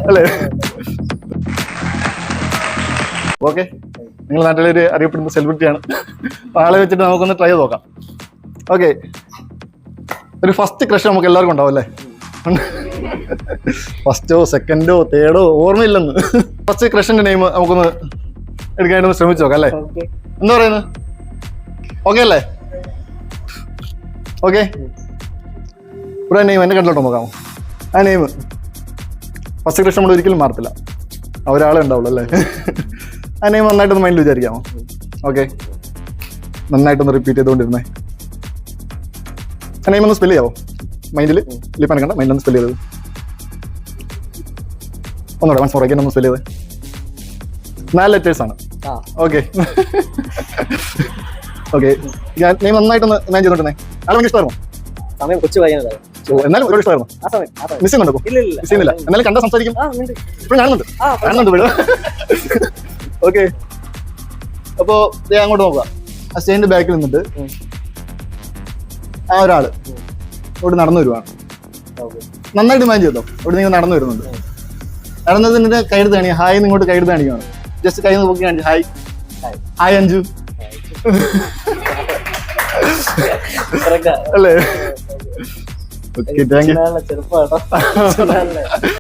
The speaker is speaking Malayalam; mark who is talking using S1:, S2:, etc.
S1: അല്ലേ? ഓക്കെ, നിങ്ങൾ നാട്ടിലൊരു അറിയപ്പെടുന്ന സെലിബ്രിറ്റിയാണ്. ആളെ വെച്ചിട്ട് നമുക്കൊന്ന് ട്രൈ ചെയ്ത് നോക്കാം. ഓക്കെ, ഒരു ഫസ്റ്റ് ക്രഷ് നമുക്ക് എല്ലാവർക്കും ഉണ്ടാവും അല്ലേ? ഫസ്റ്റോ സെക്കൻഡോ തേർഡോ ഓർമ്മയില്ലെന്ന്. ഫസ്റ്റ് ക്രഷിന്റെ നെയിം നമുക്കൊന്ന് എടുക്കാനായിട്ടൊന്ന് ശ്രമിച്ചു നോക്കാം അല്ലേ? എന്താ പറയുന്നത്? ഓക്കെ അല്ലേ? ഓക്കെ, ഇവിടെ നെയിം എൻ്റെ കണ്ടിലോട്ട് നോക്കാമോ? ആ നെയിം ഫസ്റ്റ് ക്രഷ് നമ്മൾ ഒരിക്കലും മാറത്തില്ല, ഒരാളെ ഉണ്ടാവുള്ളൂ അല്ലേ? ആ നെയിം നന്നായിട്ടൊന്ന് മൈൻഡിൽ വിചാരിക്കാമോ? ഓക്കെ, നന്നായിട്ടൊന്ന് റിപ്പീറ്റ് ചെയ്തുകൊണ്ടിരുന്നേ. ആ നെയിം ഒന്ന് സ്പെല് ചെയ്യാവോ? മൈൻഡിൽ ലിപ്പാൻ കണ്ട മൈൻഡിൽ ഒന്ന് സ്പെല് ചെയ്തത് ഒന്നുകൂടെ വൺസ് ഫോർ ഒന്ന് സ്പെല് ചെയ്ത്. 4 letters ആണ്. ഓക്കെ ഓക്കെ, ഞാൻ നെയിം നന്നായിട്ടൊന്ന് ഇമാജിൻ ചെയ്തോണ്ടിരുന്നേ. ആളെ ഭയങ്കര ഇഷ്ടമായിരുന്നു.
S2: സമയം കൊച്ചു പയ്യനതാ.
S1: എന്നാലും ഒരുപാട് ഇഷ്ടമായിരുന്നു. മിസ് ചെയ്യുന്നുണ്ടോ? മിസ് ചെയ്യുന്നില്ല, എന്നാലും കണ്ട സംസാരിക്കും. ഇപ്പോഴും കാണുന്നുണ്ട് വീട്. ഓക്കെ, അപ്പോ ഞാൻ അങ്ങോട്ട് നോക്കുക. ആ സ്റ്റേജിന്റെ ബാക്കിൽ നിന്നിട്ട് ആ ഒരാള് ഇവിടെ നടന്നു വരുവാണ്. നന്നായിട്ട് ഇമാജിൻ ചെയ്തോ, ഇവിടെ നിങ്ങൾ നടന്നു വരുന്നുണ്ട്. നടന്നതിന്റെ കൈയെടുത്ത് കാണിക്കുക. ഹായ്, ഇങ്ങോട്ട് കൈയെടുത്ത് കാണിക്കുകയാണ്. ജസ്റ്റ് കൈ നോക്കി കാണിച്ചു. ഹായ് ഹായ് അഞ്ജു അല്ലേ? Okay, thank you.
S2: ചെറുപ്പം